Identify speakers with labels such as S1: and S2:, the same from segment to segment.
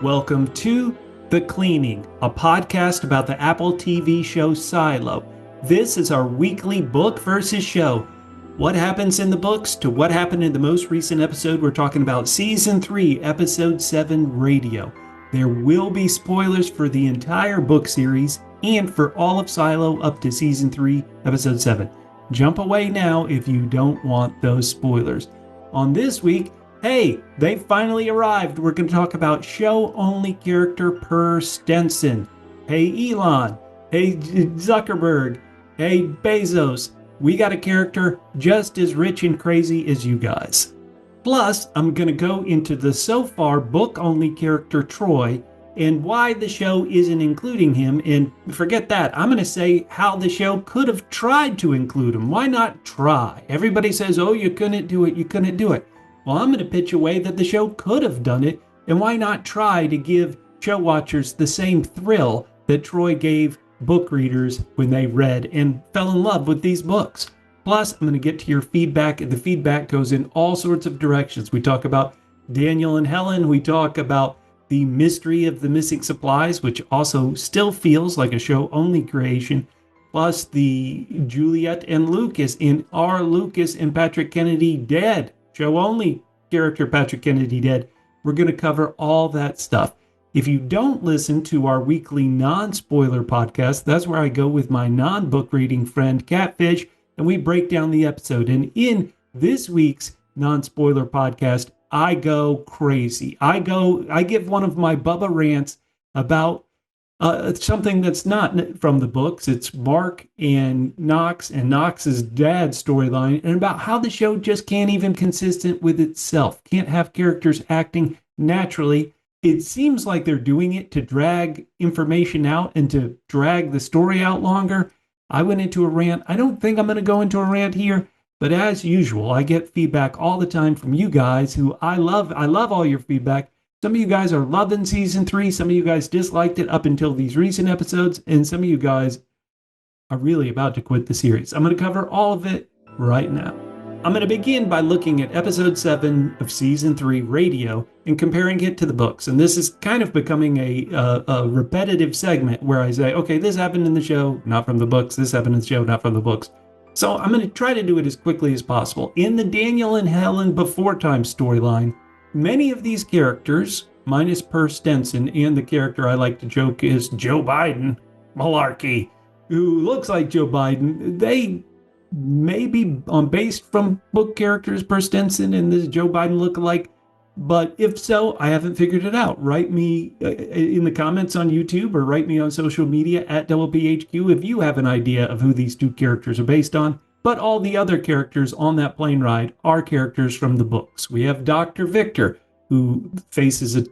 S1: Welcome to The Cleaning, a podcast about the Apple TV show Silo. This is our weekly book versus show. What happens in the books to what happened in the most recent episode. We're talking about Season 3, Episode 7, Radio. There will be spoilers for the entire book series and for all of Silo up to Season 3, Episode 7. Jump away now if you don't want those spoilers. On this week, hey, they finally arrived. We're going to talk about show-only character Per Stensen. Hey, Elon. Hey, Zuckerberg. Hey, Bezos. We got a character just as rich and crazy as you guys. Plus, I'm going to go into the so far book-only character Troy and why the show isn't including him. And forget that. I'm going to say how the show could have tried to include him. Why not try? Everybody says, oh, you couldn't do it. You couldn't do it. Well, I'm going to pitch a way that the show could have done it, and why not try to give show watchers the same thrill that Troy gave book readers when they read and fell in love with these books. Plus, I'm going to get to your feedback, and the feedback goes in all sorts of directions. We talk about Daniel and Helen. We talk about the mystery of the missing supplies, which also still feels like a show-only creation. Plus, the Juliet and Lukas, and are Lukas and Patrick Kennedy dead? Show-only character Patrick Kennedy dead. We're going to cover all that stuff. If you don't listen to our weekly non-spoiler podcast, that's where I go with my non-book reading friend Catfish, and we break down the episode. And in this week's non-spoiler podcast, I go crazy. I give one of my Bubba rants about something that's not from the books. It's Mark and Knox's dad's storyline, and about how the show just can't even consistent with itself. Can't have characters acting naturally. It seems like they're doing it to drag information out and to drag the story out longer. I went into a rant. I don't think I'm going to go into a rant here, but as usual, I get feedback all the time from you guys who I love. I love all your feedback. Some of you guys are loving Season 3. Some of you guys disliked it up until these recent episodes. And some of you guys are really about to quit the series. I'm going to cover all of it right now. I'm going to begin by looking at Episode 7 of Season 3, Radio, and comparing it to the books. And this is kind of becoming a repetitive segment where I say, okay, this happened in the show, not from the books. This happened in the show, not from the books. So I'm going to try to do it as quickly as possible. In the Daniel and Helen Before Time storyline, many of these characters, minus Per Stensen, and the character I like to joke is Joe Biden, malarkey, who looks like Joe Biden, they may be based from book characters, Per Stensen and this Joe Biden lookalike, but if so, I haven't figured it out. Write me in the comments on YouTube or write me on social media at WPHQ if you have an idea of who these two characters are based on. But all the other characters on that plane ride are characters from the books. We have Dr. Victor, who faces a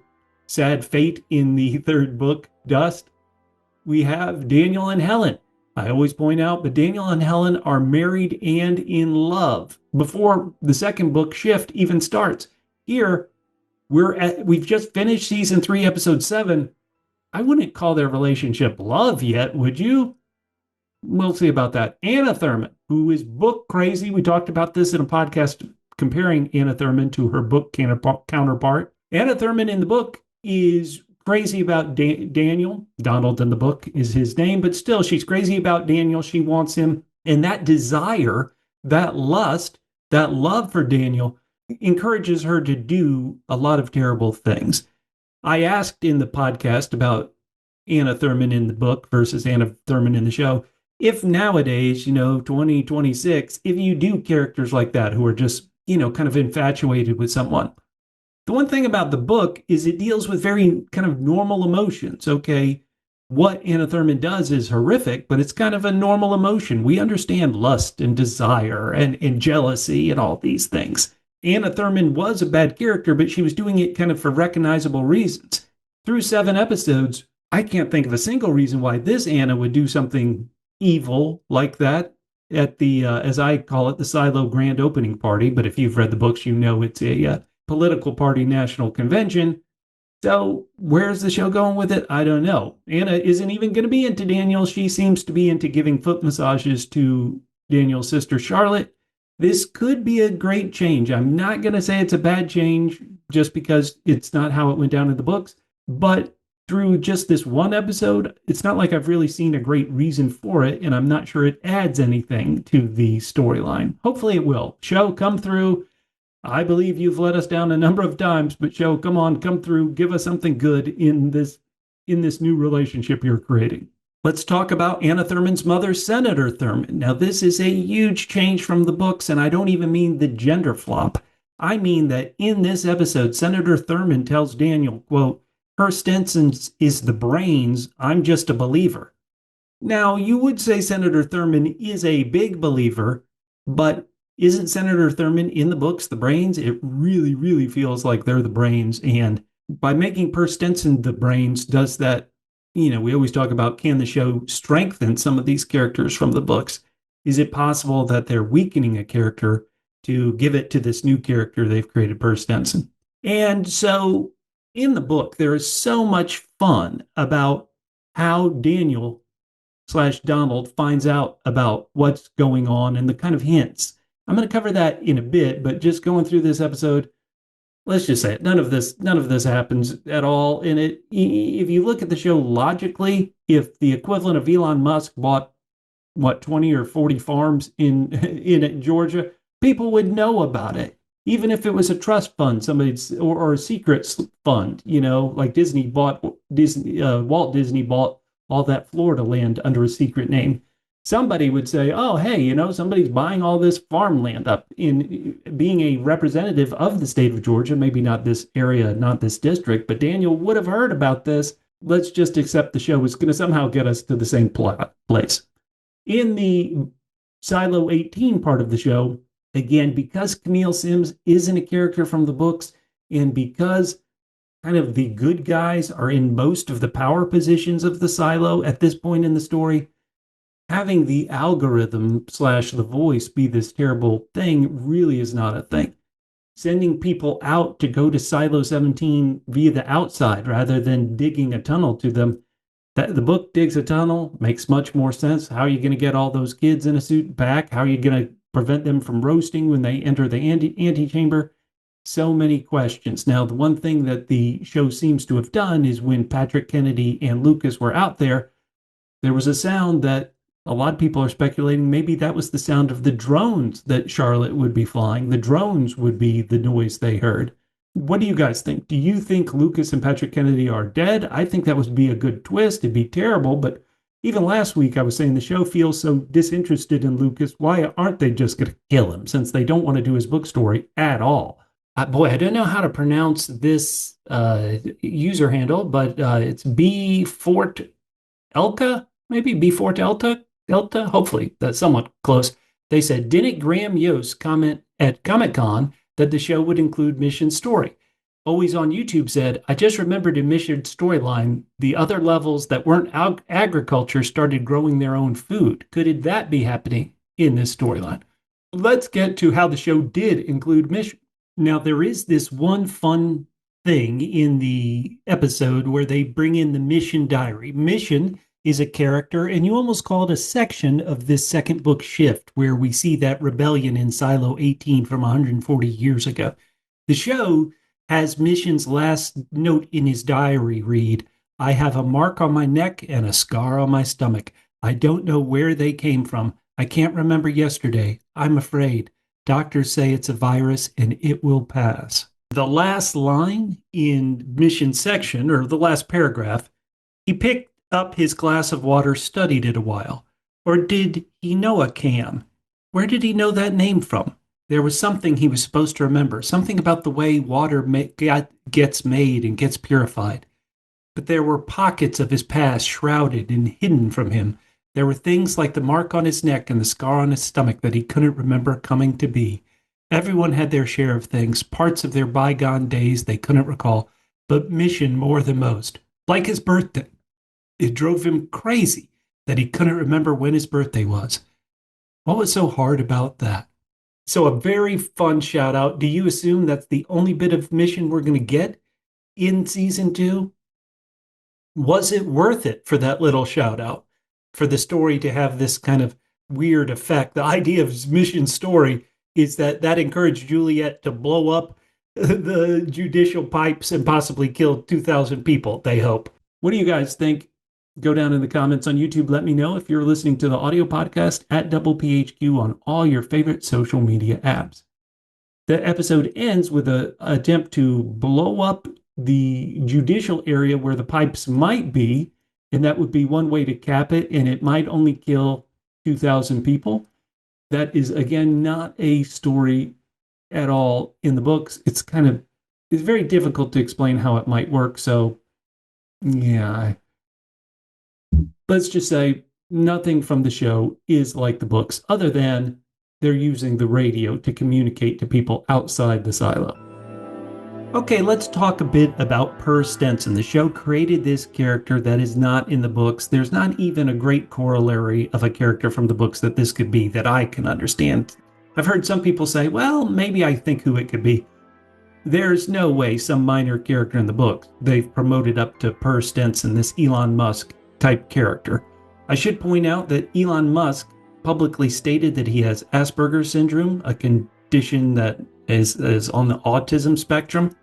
S1: sad fate in the third book, Dust. We have Daniel and Helen. I always point out, but Daniel and Helen are married and in love before the second book, Shift, even starts. Here, we've just finished Season 3, Episode 7. I wouldn't call their relationship love yet, would you? We'll see about that. Anna Thurman, who is book crazy. We talked about this in a podcast comparing Anna Thurman to her book counterpart. Anna Thurman in the book is crazy about Daniel. Donald in the book is his name, but still she's crazy about Daniel. She wants him. And that desire, that lust, that love for Daniel encourages her to do a lot of terrible things. I asked in the podcast about Anna Thurman in the book versus Anna Thurman in the show, if nowadays, 2026, if you do characters like that who are just, kind of infatuated with someone. The one thing about the book is it deals with very kind of normal emotions. Okay, what Anna Thurman does is horrific, but it's kind of a normal emotion. We understand lust and desire and jealousy and all these things. Anna Thurman was a bad character, but she was doing it kind of for recognizable reasons. Through 7 episodes, I can't think of a single reason why this Anna would do something evil like that at the, as I call it, the Silo Grand Opening Party. But if you've read the books, you know it's a political party national convention. So where's the show going with it? I don't know. Anna isn't even going to be into Daniel. She seems to be into giving foot massages to Daniel's sister, Charlotte. This could be a great change. I'm not going to say it's a bad change just because it's not how it went down in the books. But through just this one episode, it's not like I've really seen a great reason for it, and I'm not sure it adds anything to the storyline. Hopefully it will. Show, come through. I believe you've let us down a number of times, but show, come on, come through, give us something good in this new relationship you're creating. Let's talk about Anna Thurman's mother, Senator Thurman. Now, this is a huge change from the books, and I don't even mean the gender flop. I mean that in this episode, Senator Thurman tells Daniel, quote, Per Stensen is the brains, I'm just a believer. Now, you would say Senator Thurman is a big believer, but isn't Senator Thurman in the books the brains? It really, really feels like they're the brains. And by making Per Stensen the brains, does that, we always talk about, can the show strengthen some of these characters from the books? Is it possible that they're weakening a character to give it to this new character they've created, Per Stensen? And so in the book, there is so much fun about how Daniel / Donald finds out about what's going on and the kind of hints. I'm going to cover that in a bit, but just going through this episode, let's just say it. None of this happens at all. And if you look at the show logically, if the equivalent of Elon Musk bought 20 or 40 farms in Georgia, people would know about it. Even if it was a trust fund, or a secret fund, like Walt Disney bought all that Florida land under a secret name. Somebody would say, oh, hey, somebody's buying all this farmland up. In being a representative of the state of Georgia, maybe not this area, not this district, but Daniel would have heard about this. Let's just accept the show is going to somehow get us to the same place. In the Silo 18 part of the show, again, because Camille Sims isn't a character from the books, and because kind of the good guys are in most of the power positions of the silo at this point in the story, having the algorithm / the voice be this terrible thing really is not a thing. Sending people out to go to Silo 17 via the outside rather than digging a tunnel to them. The book digs a tunnel, makes much more sense. How are you going to get all those kids in a suit back? How are you going to prevent them from roasting when they enter the antechamber? So many questions. Now, the one thing that the show seems to have done is when Patrick Kennedy and Lukas were out there was a sound that a lot of people are speculating maybe that was the sound of the drones that Charlotte would be flying. The drones would be the noise they heard. What do you guys think? Do you think Lukas and Patrick Kennedy are dead? I think that would be a good twist. It'd be terrible, but even last week I was saying the show feels so disinterested in Lukas. Why aren't they just going to kill him since they don't want to do his book story at all? Boy, I don't know how to pronounce this user handle, but it's B Fort Elka, maybe B Fort Elta. Hopefully that's somewhat close. They said, didn't Graham Yost comment at Comic-Con that the show would include Mission's story? Always on YouTube said, I just remembered in Mission's storyline, the other levels that weren't agriculture started growing their own food. Could that be happening in this storyline? Let's get to how the show did include Mission. Now, there is this one fun thing in the episode where they bring in the Mission diary. Mission is a character, and you almost call it a section of this second book shift, where we see that rebellion in Silo 18 from 140 years ago. The show has Mission's last note in his diary read, I have a mark on my neck and a scar on my stomach. I don't know where they came from. I can't remember yesterday. I'm afraid. Doctors say it's a virus and it will pass. The last line in Mission section, or the last paragraph, he picked up his glass of water, studied it a while. Or did he know a Cam? Where did he know that name from? There was something he was supposed to remember, something about the way water gets made and gets purified. But there were pockets of his past shrouded and hidden from him. There were things like the mark on his neck and the scar on his stomach that he couldn't remember coming to be. Everyone had their share of things, parts of their bygone days they couldn't recall, but Mission more than most. Like his birthday. It drove him crazy that he couldn't remember when his birthday was. What was so hard about that? So a very fun shout out. Do you assume that's the only bit of Mission we're going to get in season 2? Was it worth it for that little shout out? For the story to have this kind of weird effect? The idea of Mission's story is that encouraged Juliet to blow up the judicial pipes and possibly kill 2,000 people, they hope. What do you guys think? Go down in the comments on YouTube. Let me know if you're listening to the audio podcast at Double PHQ on all your favorite social media apps. The episode ends with an attempt to blow up the judicial area where the pipes might be, and that would be one way to cap it, and it might only kill 2,000 people. That is, again, not a story at all in the books. It's very difficult to explain how it might work. So, yeah, let's just say nothing from the show is like the books, other than they're using the radio to communicate to people outside the silo. Okay, let's talk a bit about Per Stensen. The show created this character that is not in the books. There's not even a great corollary of a character from the books that this could be that I can understand. I've heard some people say, well, maybe I think who it could be. There's no way some minor character in the books they've promoted up to Per Stensen, this Elon Musk type character. I should point out that Elon Musk publicly stated that he has Asperger's syndrome, a condition that is on the autism spectrum.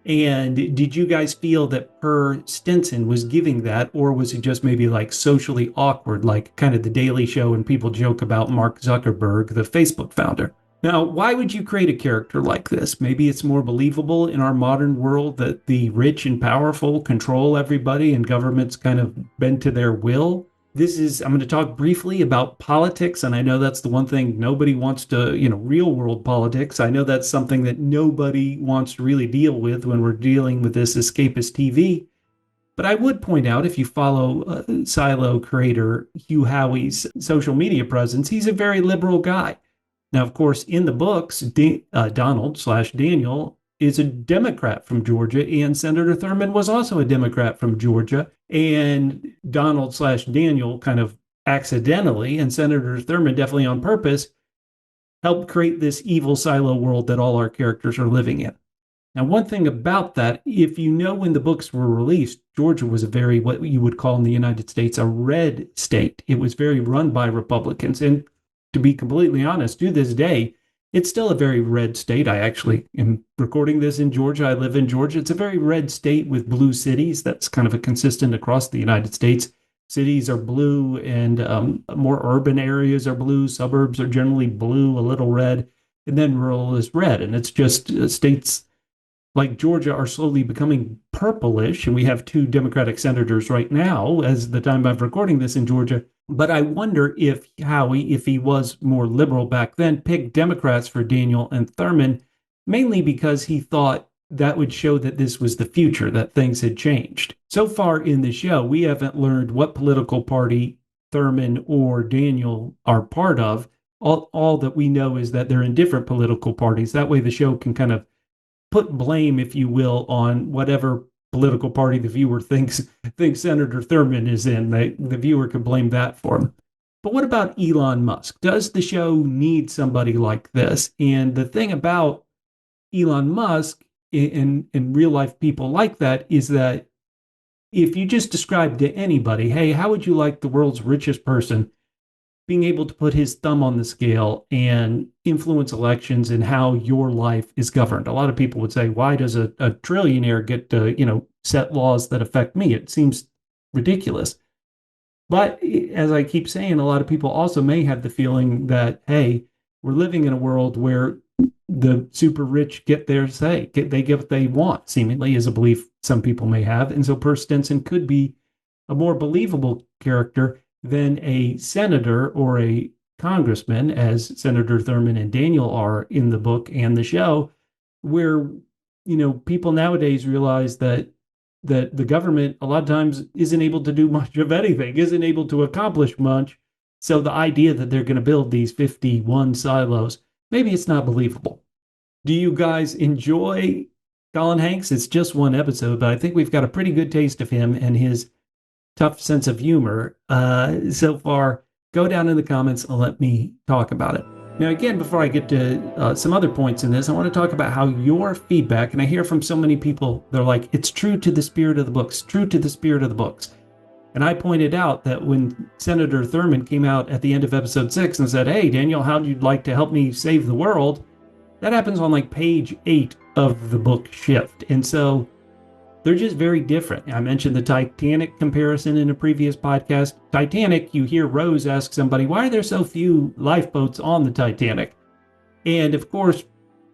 S1: And did you guys feel that Per Stensen was giving that, or was it just maybe like socially awkward, like kind of the Daily Show and people joke about Mark Zuckerberg, the Facebook founder? Now, why would you create a character like this? Maybe it's more believable in our modern world that the rich and powerful control everybody and governments kind of bend to their will. I'm going to talk briefly about politics, and I know that's the one thing nobody wants to, real world politics. I know that's something that nobody wants to really deal with when we're dealing with this escapist TV. But I would point out, if you follow Silo creator Hugh Howey's social media presence, he's a very liberal guy. Now, of course, in the books, Donald/Daniel is a Democrat from Georgia, and Senator Thurman was also a Democrat from Georgia. And Donald/Daniel kind of accidentally, and Senator Thurman definitely on purpose, helped create this evil silo world that all our characters are living in. Now, one thing about that, if you know when the books were released, Georgia was what you would call in the United States, a red state. It was very run by Republicans. And to be completely honest, to this day, it's still a very red state. I actually am recording this in Georgia. I live in Georgia. It's a very red state with blue cities. That's kind of a consistent across the United States. Cities are blue, and more urban areas are blue. Suburbs are generally blue, a little red, and then rural is red. And it's just states like Georgia are slowly becoming purplish, and we have 2 Democratic senators right now, as the time I'm recording this in Georgia. But I wonder if Howey, if he was more liberal back then, picked Democrats for Daniel and Thurman, mainly because he thought that would show that this was the future, that things had changed. So far in the show, we haven't learned what political party Thurman or Daniel are part of. All that we know is that they're in different political parties. That way the show can kind of put blame, if you will, on whatever political party the viewer thinks Senator Thurman is in. The viewer can blame that for him. But what about Elon Musk? Does the show need somebody like this? And the thing about Elon Musk and real life people like that is that if you just describe to anybody, hey, how would you like the world's richest person being able to put his thumb on the scale and influence elections and how your life is governed? A lot of people would say, why does a trillionaire get to, set laws that affect me? It seems ridiculous. But as I keep saying, a lot of people also may have the feeling that, hey, we're living in a world where the super rich get their say. They get what they want, seemingly, is a belief some people may have. And so Per Stensen could be a more believable character than a senator or a congressman, as Senator Thurman and Daniel are in the book and the show, where, people nowadays realize that the government a lot of times isn't able to do much of anything, isn't able to accomplish much. So the idea that they're going to build these 51 silos, maybe it's not believable. Do you guys enjoy Colin Hanks? It's just one episode, but I think we've got a pretty good taste of him and his tough sense of humor so far. Go down in the comments and let me talk about it. Now, again, before I get to some other points in this, I want to talk about how your feedback, and I hear from so many people, they're like, it's true to the spirit of the books, true to the spirit of the books. And I pointed out that when Senator Thurman came out at the end of episode 6 and said, hey, Daniel, how'd you like to help me save the world? That happens on like page 8 of the book shift. And so they're just very different. I mentioned the Titanic comparison in a previous podcast. Titanic, you hear Rose ask somebody, why are there so few lifeboats on the Titanic? And of course,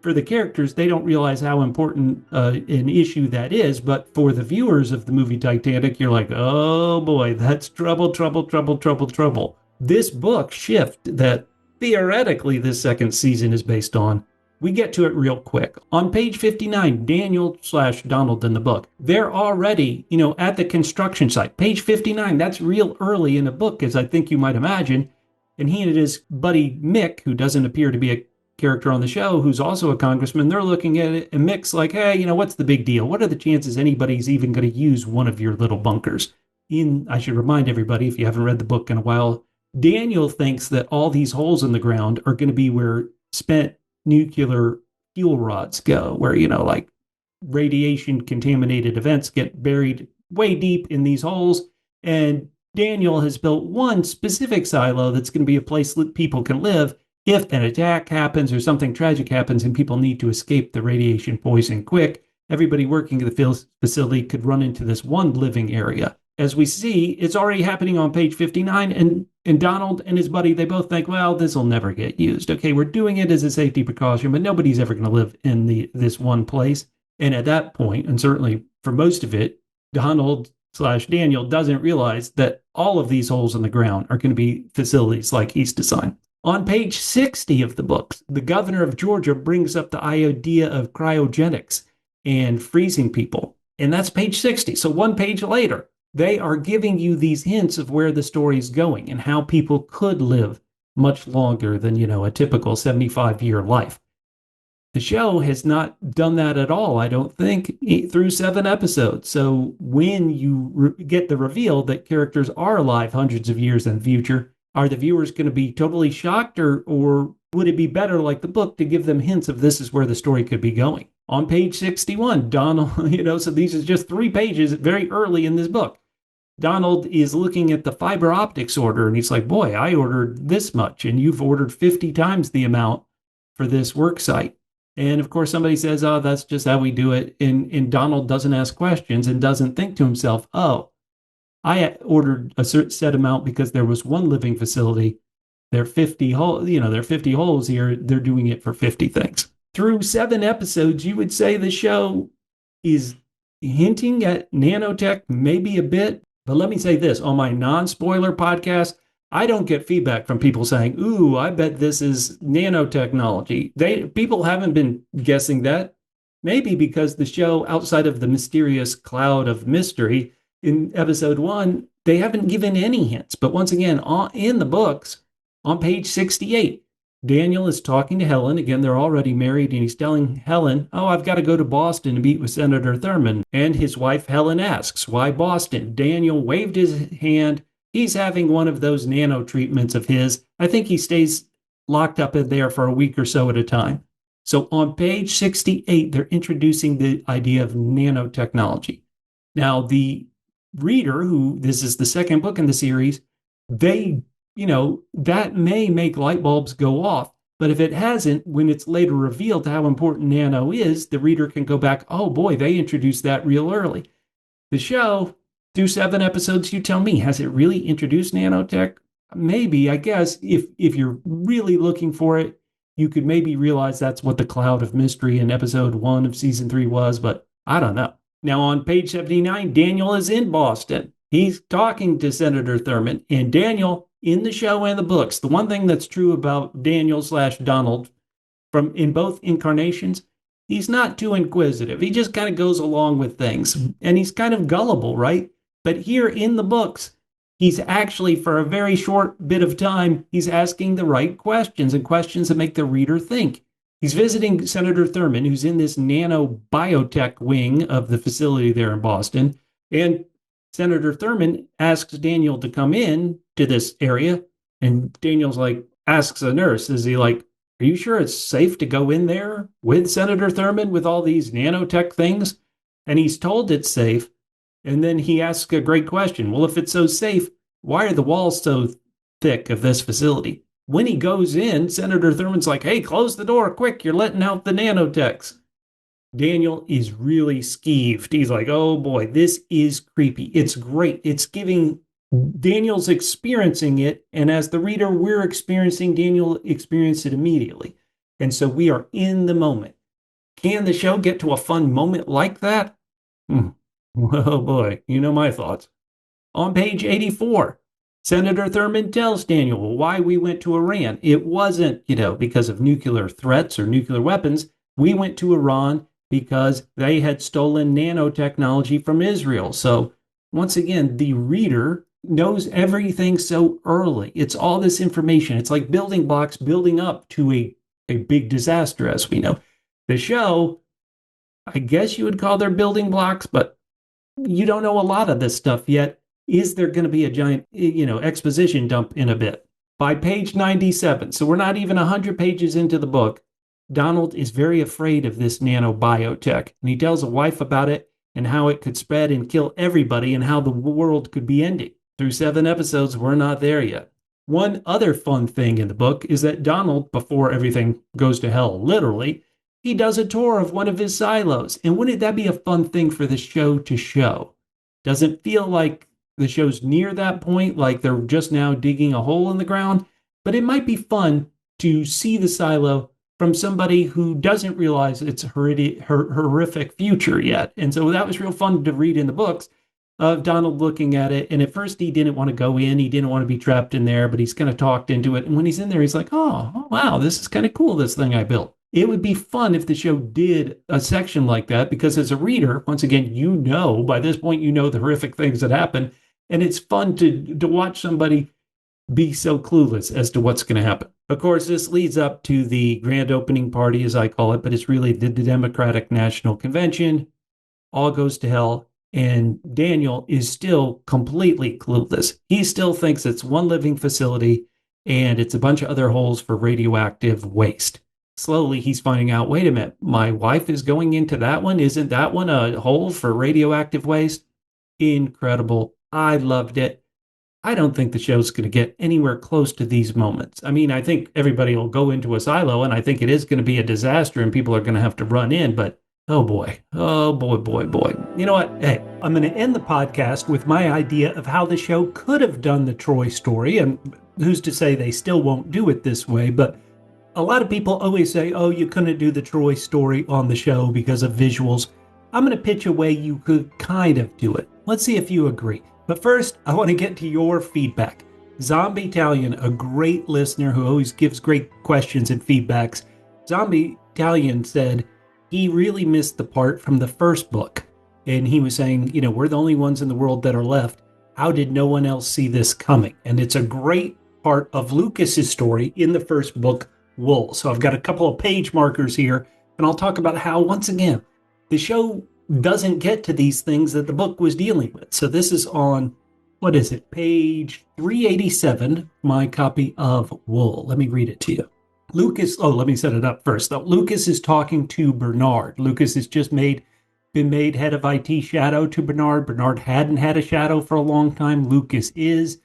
S1: for the characters, they don't realize how important an issue that is. But for the viewers of the movie Titanic, you're like, oh boy, that's trouble, trouble, trouble, trouble, trouble. This book shift that theoretically this second season is based on, we get to it real quick. On page 59, Daniel/Donald in the book, they're already, at the construction site. Page 59, that's real early in the book, as I think you might imagine. And he and his buddy Mick, who doesn't appear to be a character on the show, who's also a congressman, they're looking at it, and Mick's like, hey, what's the big deal? What are the chances anybody's even going to use one of your little bunkers? I should remind everybody, if you haven't read the book in a while, Daniel thinks that all these holes in the ground are going to be where spent nuclear fuel rods go, where, like radiation contaminated events get buried way deep in these holes. And Daniel has built one specific silo that's going to be a place that people can live if an attack happens or something tragic happens and people need to escape the radiation poison quick. Everybody working at the facility could run into this one living area. As we see, it's already happening on page 59, and Donald and his buddy, they both think, well, this will never get used. Okay, we're doing it as a safety precaution, but nobody's ever going to live in this one place. And at that point, and certainly for most of it, Donald/Daniel doesn't realize that all of these holes in the ground are going to be facilities like he's designed. On page 60 of the book, the governor of Georgia brings up the idea of cryogenics and freezing people. And that's page 60. So one page later, they are giving you these hints of where the story's going and how people could live much longer than, a typical 75-year life. The show has not done that at all, I don't think, through 7 episodes. So when you get the reveal that characters are alive hundreds of years in the future, are the viewers going to be totally shocked, or would it be better, like the book, to give them hints of this is where the story could be going? On page 61, Donald, so these are just 3 pages very early in this book. Donald is looking at the fiber optics order, and he's like, boy, I ordered this much, and you've ordered 50 times the amount for this work site. And of course, somebody says, oh, that's just how we do it. And Donald doesn't ask questions and doesn't think to himself, oh, I ordered a certain set amount because there was one living facility. There are 50 holes, there are 50 holes here. They're doing it for 50 things. Through 7 episodes, you would say the show is hinting at nanotech, maybe a bit. But let me say this, on my non-spoiler podcast, I don't get feedback from people saying, ooh, I bet this is nanotechnology. People haven't been guessing that. Maybe because the show, outside of the mysterious cloud of mystery in episode 1, they haven't given any hints. But once again, in the books, on page 68, Daniel is talking to Helen. Again, they're already married, and he's telling Helen, oh, I've got to go to Boston to meet with Senator Thurman. And his wife, Helen, asks, why Boston? Daniel waved his hand. He's having one of those nano treatments of his. I think he stays locked up in there for a week or so at a time. So on page 68, they're introducing the idea of nanotechnology. Now, the reader, who this is the second book in the series, that may make light bulbs go off. But if it hasn't, when it's later revealed how important nano is, the reader can go back, oh boy, they introduced that real early. The show, through 7 episodes, you tell me, has it really introduced nanotech? Maybe, I guess, if you're really looking for it, you could maybe realize that's what the cloud of mystery in episode 1 of season 3 was, but I don't know. Now on page 79, Daniel is in Boston. He's talking to Senator Thurman, and Daniel, in the show and the books, the one thing that's true about Daniel/Donald in both incarnations, he's not too inquisitive. He just kind of goes along with things, and he's kind of gullible, right? But here in the books, he's actually, for a very short bit of time, he's asking the right questions, and questions that make the reader think. He's visiting Senator Thurman, who's in this nano-biotech wing of the facility there in Boston, and Senator Thurman asks Daniel to come in to this area, and Daniel's like, asks a nurse, is he like, are you sure it's safe to go in there with Senator Thurman with all these nanotech things? And he's told it's safe. And then he asks a great question. Well, if it's so safe, why are the walls so thick of this facility? When he goes in, Senator Thurman's like, hey, close the door quick. You're letting out the nanotechs. Daniel is really skeeved. He's like, oh boy, this is creepy. It's great. It's giving Daniel's experiencing it. And as the reader, we're experiencing Daniel experience it immediately. And so we are in the moment. Can the show get to a fun moment like that? Hmm. Oh boy, you know my thoughts. On page 84, Senator Thurman tells Daniel why we went to Iran. It wasn't, because of nuclear threats or nuclear weapons. We went to Iran because they had stolen nanotechnology from Israel. So, once again, the reader knows everything so early. It's all this information. It's like building blocks building up to a big disaster, as we know. The show, I guess you would call their building blocks, but you don't know a lot of this stuff yet. Is there going to be a giant, exposition dump in a bit? By page 97, so we're not even 100 pages into the book, Donald is very afraid of this nano-biotech, and he tells a wife about it and how it could spread and kill everybody and how the world could be ending. Through 7 episodes, we're not there yet. One other fun thing in the book is that Donald, before everything goes to hell, literally, he does a tour of one of his silos. And wouldn't that be a fun thing for the show to show? Doesn't feel like the show's near that point, like they're just now digging a hole in the ground, but it might be fun to see the silo from somebody who doesn't realize its horrific future yet. And so that was real fun to read in the books of Donald looking at it. And at first he didn't want to go in. He didn't want to be trapped in there, but he's kind of talked into it. And when he's in there, he's like, oh wow, this is kind of cool, this thing I built. It would be fun if the show did a section like that, because as a reader, once again, by this point, the horrific things that happen. And it's fun to watch somebody be so clueless as to what's going to happen. Of course, this leads up to the grand opening party, as I call it, but it's really the Democratic National Convention. All goes to hell. And Daniel is still completely clueless. He still thinks it's one living facility and it's a bunch of other holes for radioactive waste. Slowly, he's finding out, wait a minute, my wife is going into that one. Isn't that one a hole for radioactive waste? Incredible. I loved it. I don't think the show's going to get anywhere close to these moments. I mean, I think everybody will go into a silo, and I think it is going to be a disaster, and people are going to have to run in, but oh boy. Oh boy, boy, boy. You know what? Hey, I'm going to end the podcast with my idea of how the show could have done the Troy story, and who's to say they still won't do it this way, but a lot of people always say, oh, you couldn't do the Troy story on the show because of visuals. I'm going to pitch a way you could kind of do it. Let's see if you agree. But first, I want to get to your feedback. Zombie Italian, a great listener who always gives great questions and feedbacks. Zombie Italian said he really missed the part from the first book. And he was saying, we're the only ones in the world that are left. How did no one else see this coming? And it's a great part of Lukas's story in the first book, Wool. So I've got a couple of page markers here, and I'll talk about how, once again, the show doesn't get to these things that the book was dealing with. So this is on, page 387, my copy of Wool. Let me read it to you. Let me set it up first, though. Lukas is talking to Bernard. Lukas has just been made head of IT shadow to Bernard. Bernard hadn't had a shadow for a long time. Lukas is.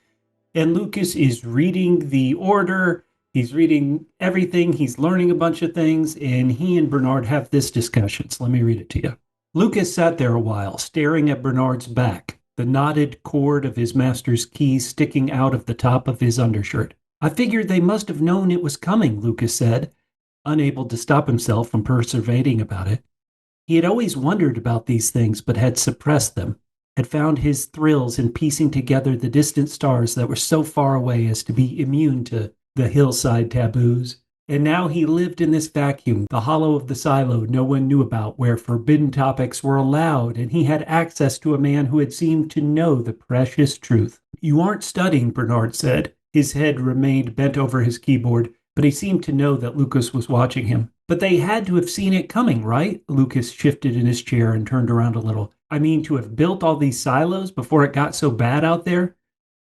S1: And Lukas is reading the order. He's reading everything. He's learning a bunch of things. And he and Bernard have this discussion. So let me read it to you. Lukas sat there a while, staring at Bernard's back, the knotted cord of his master's keys sticking out of the top of his undershirt. I figured they must have known it was coming, Lukas said, unable to stop himself from perseverating about it. He had always wondered about these things, but had suppressed them, had found his thrills in piecing together the distant stars that were so far away as to be immune to the hillside taboos. And now he lived in this vacuum, the hollow of the silo no one knew about, where forbidden topics were allowed, and he had access to a man who had seemed to know the precious truth. You aren't studying, Bernard said. His head remained bent over his keyboard, but he seemed to know that Lukas was watching him. But they had to have seen it coming, right? Lukas shifted in his chair and turned around a little. I mean, to have built all these silos before it got so bad out there?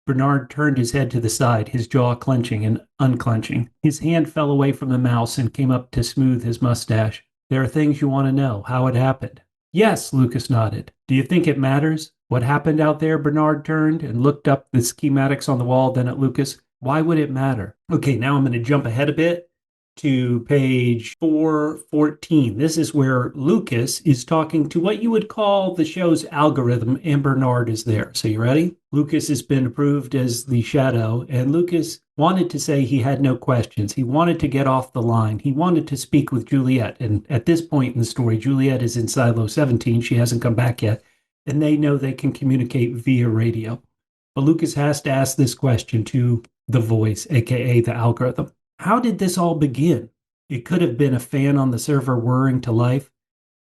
S1: Bernard turned his head to the side, his jaw clenching and unclenching. His hand fell away from the mouse and came up to smooth his mustache. There are things you want to know, how it happened. Yes, Lukas nodded. Do you think it matters? What happened out there? Bernard turned and looked up the schematics on the wall, then at Lukas. Why would it matter? Okay, now I'm going to jump ahead a bit. to page 414. This is where Lukas is talking to what you would call the show's algorithm, and Bernard is there. So you ready? Lukas has been approved as the shadow, and Lukas wanted to say he had no questions. He wanted to get off the line. He wanted to speak with Juliet. And at this point in the story, Juliet is in Silo 17. She hasn't come back yet. And they know they can communicate via radio. But Lukas has to ask this question to the voice, aka the algorithm. How did this all begin? It could have been a fan on the server whirring to life,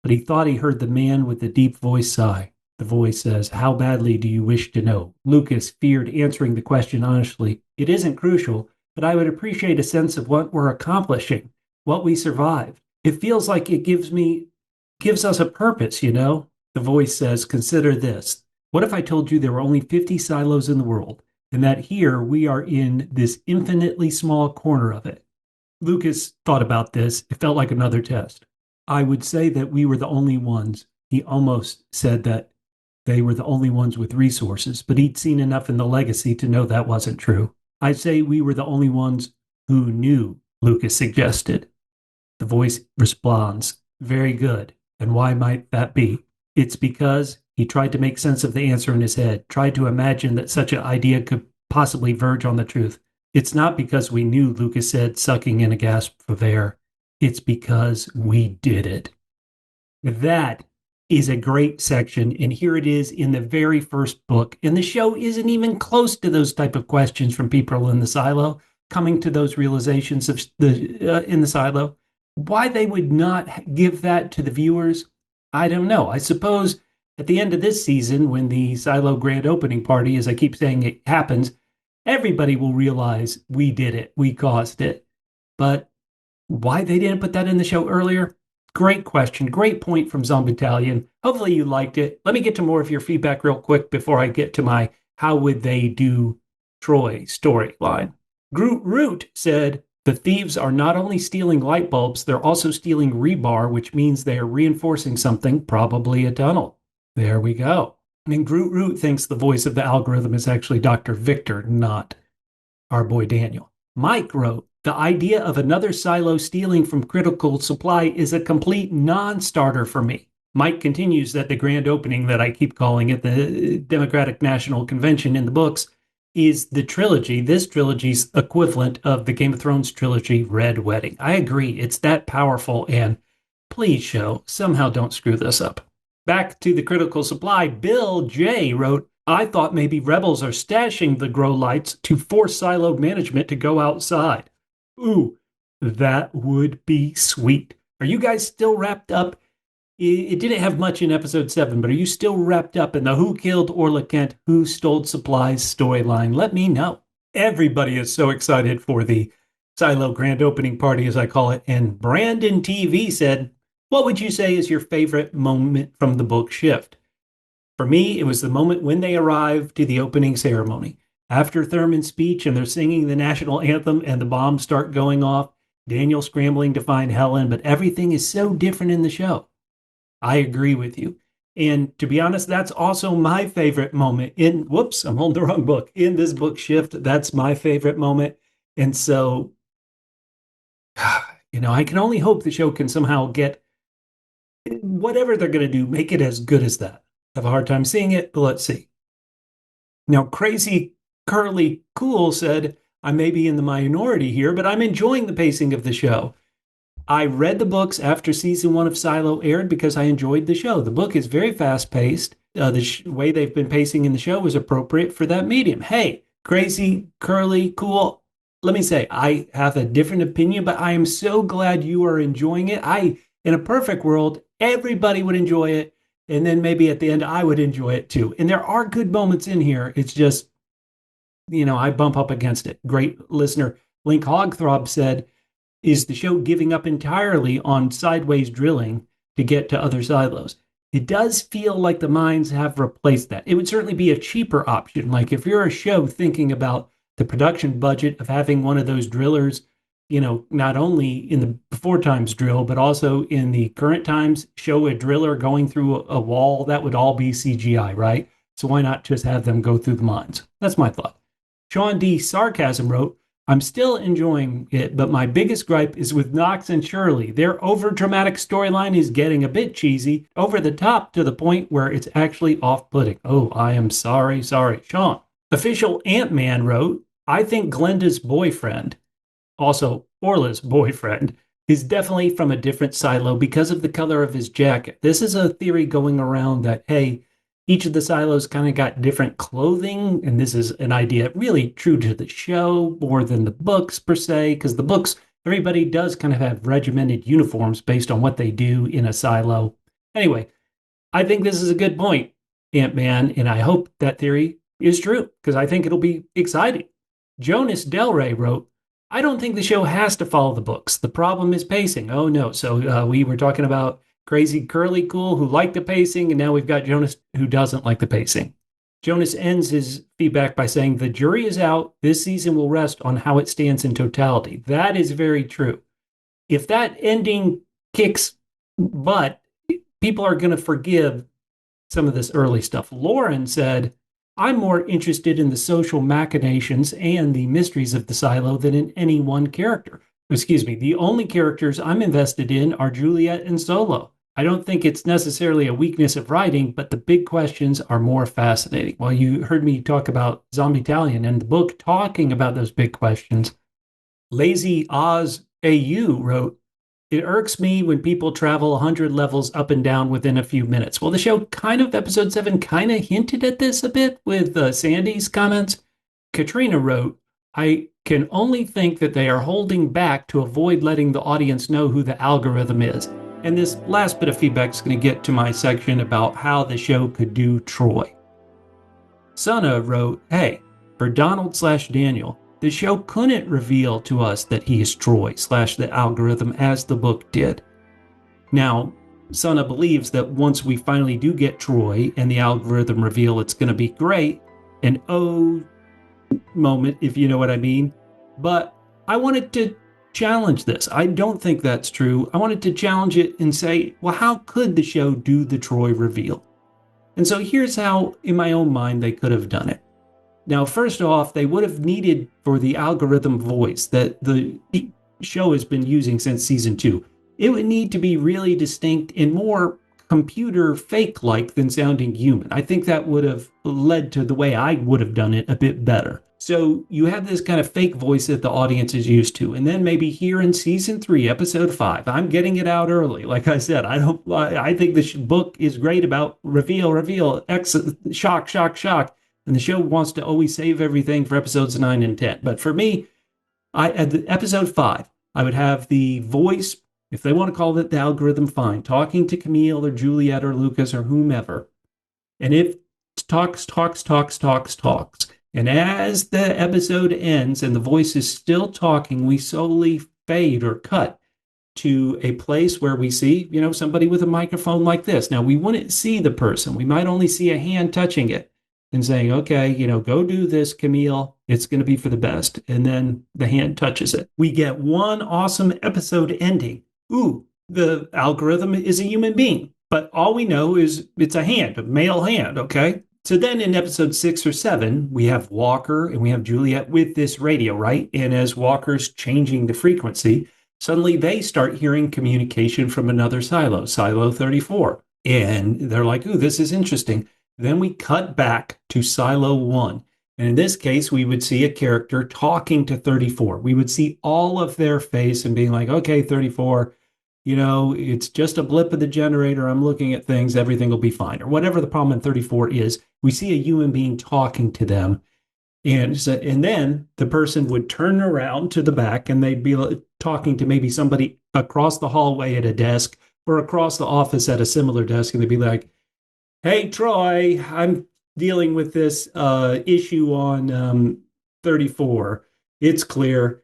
S1: but he thought he heard the man with the deep voice sigh. The voice says, "How badly do you wish to know?" Lukas feared answering the question honestly. It isn't crucial, but I would appreciate a sense of what we're accomplishing, what we survived. It feels like it gives us a purpose, you know? The voice says, "Consider this. What if I told you there were only 50 silos in the world, and that here we are in this infinitely small corner of it?" Lukas thought about this. It felt like another test. "I would say that we were the only ones." He almost said that they were the only ones with resources, but he'd seen enough in the legacy to know that wasn't true. "I'd say we were the only ones who knew," Lukas suggested. The voice responds, "Very good. And why might that be?" It's because he tried to make sense of the answer in his head, tried to imagine that such an idea could possibly verge on the truth. "It's not because we knew," Lukas said, sucking in a gasp of air. "It's because we did it." That is a great section, and here it is in the very first book. And the show isn't even close to those type of questions from people in the silo, coming to those realizations of in the silo. Why they would not give that to the viewers, I don't know. I suppose at the end of this season, when the Silo grand opening party, as I keep saying, it happens, everybody will realize we did it, we caused it. But why they didn't put that in the show earlier? Great question, great point from Zombattalion. Hopefully you liked it. Let me get to more of your feedback real quick before I get to my how would they do Troy storyline. Groot Root said, "The thieves are not only stealing light bulbs, they're also stealing rebar, which means they are reinforcing something, probably a tunnel." There we go. And Groot Root thinks the voice of the algorithm is actually Dr. Victor, not our boy Daniel. Mike wrote, "The idea of another silo stealing from critical supply is a complete non-starter for me." Mike continues that the grand opening, that I keep calling it, the Democratic National Convention in the books, is the trilogy, this trilogy's equivalent of the Game of Thrones trilogy, Red Wedding. I agree. It's that powerful, and please, show, somehow don't screw this up. Back to the critical supply, Bill J. wrote, "I thought maybe rebels are stashing the grow lights to force silo management to go outside." Ooh, that would be sweet. Are you guys still wrapped up? It didn't have much in episode 7, but are you still wrapped up in the who killed Orla Kent, who stole supplies storyline? Let me know. Everybody is so excited for the Silo grand opening party, as I call it. And Brandon TV said, "What would you say is your favorite moment from the book Shift?" For me, it was the moment when they arrived to the opening ceremony. After Thurman's speech and they're singing the national anthem and the bombs start going off, Daniel scrambling to find Helen, but everything is so different in the show. I agree with you. And to be honest, that's also my favorite moment in, whoops, I'm holding the wrong book. In this book Shift, that's my favorite moment. And so, I can only hope the show can somehow get whatever they're going to do, make it as good as that. I have a hard time seeing it, but let's see. Now, Crazy Curly Cool said, "I may be in the minority here, but I'm enjoying the pacing of the show. I read the books after season 1 of Silo aired because I enjoyed the show. The book is very fast-paced. The way they've been pacing in the show is appropriate for that medium." Hey, Crazy, Curly, Cool, let me say, I have a different opinion, but I am so glad you are enjoying it. In a perfect world, everybody would enjoy it, and then maybe at the end, I would enjoy it too. And there are good moments in here. It's just, I bump up against it. Great listener, Link Hogthrob said, "Is the show giving up entirely on sideways drilling to get to other silos?" It does feel like the mines have replaced that. It would certainly be a cheaper option. Like if you're a show thinking about the production budget of having one of those drillers, not only in the before times drill, but also in the current times, show a driller going through a wall, that would all be CGI, right? So why not just have them go through the mines? That's my thought. Sean D. Sarcasm wrote, I'm still enjoying it, but my biggest gripe is with Knox and Shirley. Their overdramatic storyline is getting a bit cheesy, over the top to the point where it's actually off-putting. Oh, I am sorry. Sean. Official Ant-Man wrote, I think Glenda's boyfriend, also Orla's boyfriend, is definitely from a different silo because of the color of his jacket. This is a theory going around that, hey, each of the silos kind of got different clothing, and this is an idea really true to the show more than the books per se, because the books, everybody does kind of have regimented uniforms based on what they do in a silo. Anyway, I think this is a good point, Ant-Man, and I hope that theory is true, because I think it'll be exciting. Jonas Del Rey wrote, I don't think the show has to follow the books. The problem is pacing. Oh, no. So we were talking about Crazy Curly Cool who liked the pacing, and now we've got Jonas who doesn't like the pacing. Jonas ends his feedback by saying, the jury is out. This season will rest on how it stands in totality. That is very true. If that ending kicks butt, people are going to forgive some of this early stuff. Lauren said, I'm more interested in the social machinations and the mysteries of the silo than in any one character. Excuse me, the only characters I'm invested in are Juliet and Solo. I don't think it's necessarily a weakness of writing, but the big questions are more fascinating. Well, you heard me talk about Zombie Italian and the book talking about those big questions. Lazy Oz AU wrote, it irks me when people travel 100 levels up and down within a few minutes. Well, the show kind of, episode 7, kind of hinted at this a bit with Sandy's comments. Katrina wrote, I can only think that they are holding back to avoid letting the audience know who the algorithm is. And this last bit of feedback is going to get to my section about how the show could do Troy. Sana wrote, hey, for Donald/Daniel, the show couldn't reveal to us that he is Troy/the algorithm as the book did. Now, Sana believes that once we finally do get Troy and the algorithm reveal, it's going to be great. An oh moment, if you know what I mean. But I wanted to challenge this. I don't think that's true. I wanted to challenge it and say, well, how could the show do the Troy reveal? And so here's how, in my own mind, they could have done it. Now, first off, they would have needed for the algorithm voice that the show has been using since season 2. It would need to be really distinct and more computer fake-like than sounding human. I think that would have led to the way I would have done it a bit better. So you have this kind of fake voice that the audience is used to. And then maybe here in season 3, episode 5, I'm getting it out early. Like I said, I think the book is great about reveal, shock. And the show wants to always save everything for episodes 9 and 10. But for me, at episode 5, I would have the voice, if they want to call it the algorithm, fine, talking to Camille or Juliet or Lukas or whomever. And it talks. And as the episode ends and the voice is still talking, we slowly fade or cut to a place where we see, somebody with a microphone like this. Now, we wouldn't see the person. We might only see a hand touching it and saying, okay, go do this, Camille. It's going to be for the best. And then the hand touches it. We get one awesome episode ending. Ooh, the algorithm is a human being. But all we know is it's a hand, a male hand, okay? So then in episode 6 or 7, we have Walker and we have Juliet with this radio, right? And as Walker's changing the frequency, suddenly they start hearing communication from another silo, Silo 34. And they're like, ooh, this is interesting. Then we cut back to Silo 1. And in this case, we would see a character talking to 34. We would see all of their face and being like, okay, 34, it's just a blip of the generator. I'm looking at things. Everything will be fine. Or whatever the problem in 34 is, we see a human being talking to them. And then the person would turn around to the back and they'd be talking to maybe somebody across the hallway at a desk or across the office at a similar desk. And they'd be like, hey, Troy, I'm dealing with this issue on 34. It's clear.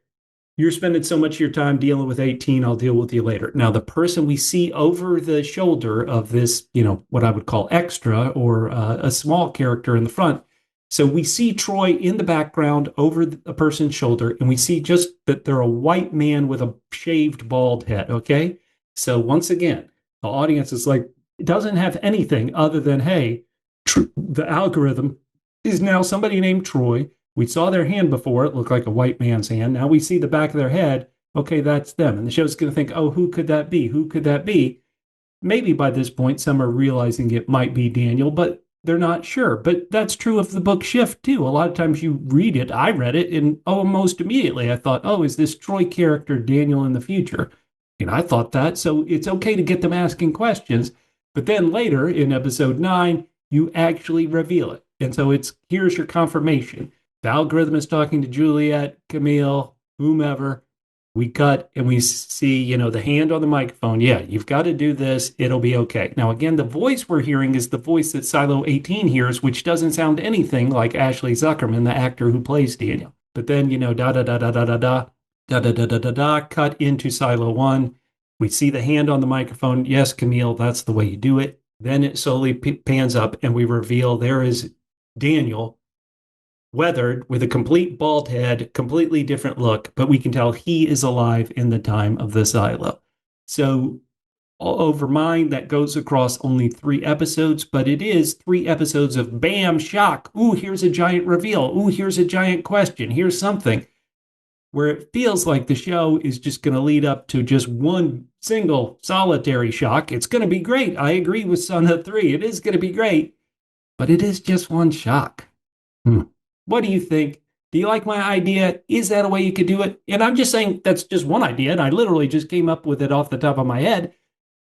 S1: You're spending so much of your time dealing with 18. I'll deal with you later. Now, the person we see over the shoulder of this, what I would call extra or a small character in the front. So we see Troy in the background over a person's shoulder, and we see just that they're a white man with a shaved bald head, okay? So once again, the audience is like, it doesn't have anything other than, hey, the algorithm is now somebody named Troy. We saw their hand before. It looked like a white man's hand. Now we see the back of their head. Okay, that's them. And the show's going to think, oh, who could that be? Who could that be? Maybe by this point, some are realizing it might be Daniel, but they're not sure. But that's true of the book Shift, too. A lot of times you read it, I read it, and almost immediately I thought, oh, is this Troy character Daniel in the future? And I thought that. So it's okay to get them asking questions. But then later in episode 9, you actually reveal it. And so here's your confirmation. The algorithm is talking to Juliet, Camille, whomever. We cut and we see, the hand on the microphone. Yeah, you've got to do this. It'll be okay. Now, again, the voice we're hearing is the voice that Silo 18 hears, which doesn't sound anything like Ashley Zuckerman, the actor who plays Daniel. But then, da-da-da-da-da-da-da, da-da-da-da-da-da, cut into Silo 1. We see the hand on the microphone. Yes, Camille, that's the way you do it. Then it slowly pans up and we reveal there is Daniel, weathered with a complete bald head, completely different look, but we can tell he is alive in the time of the silo. So over mine, that goes across only 3 episodes, but it is 3 episodes of bam, shock. Ooh, here's a giant reveal. Ooh, here's a giant question. Here's something where it feels like the show is just going to lead up to just one single solitary shock. It's going to be great. I agree with Son of 3. It is going to be great, but it is just one shock. What do you think? Do you like my idea? Is that a way you could do it? And I'm just saying that's just one idea, and I literally just came up with it off the top of my head.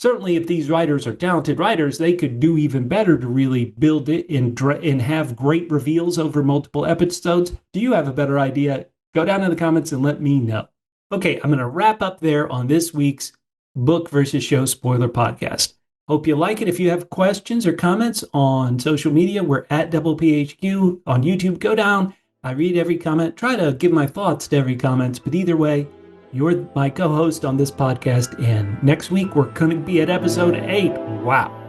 S1: Certainly, if these writers are talented writers, they could do even better to really build it and have great reveals over multiple episodes. Do you have a better idea? Go down in the comments and let me know. Okay, I'm going to wrap up there on this week's Book versus Show Spoiler Podcast. Hope you like it. If you have questions or comments on social media, we're at PHQ on YouTube. Go down. I read every comment. Try to give my thoughts to every comment. But either way, you're my co-host on this podcast. And next week, we're going to be at episode 8. Wow.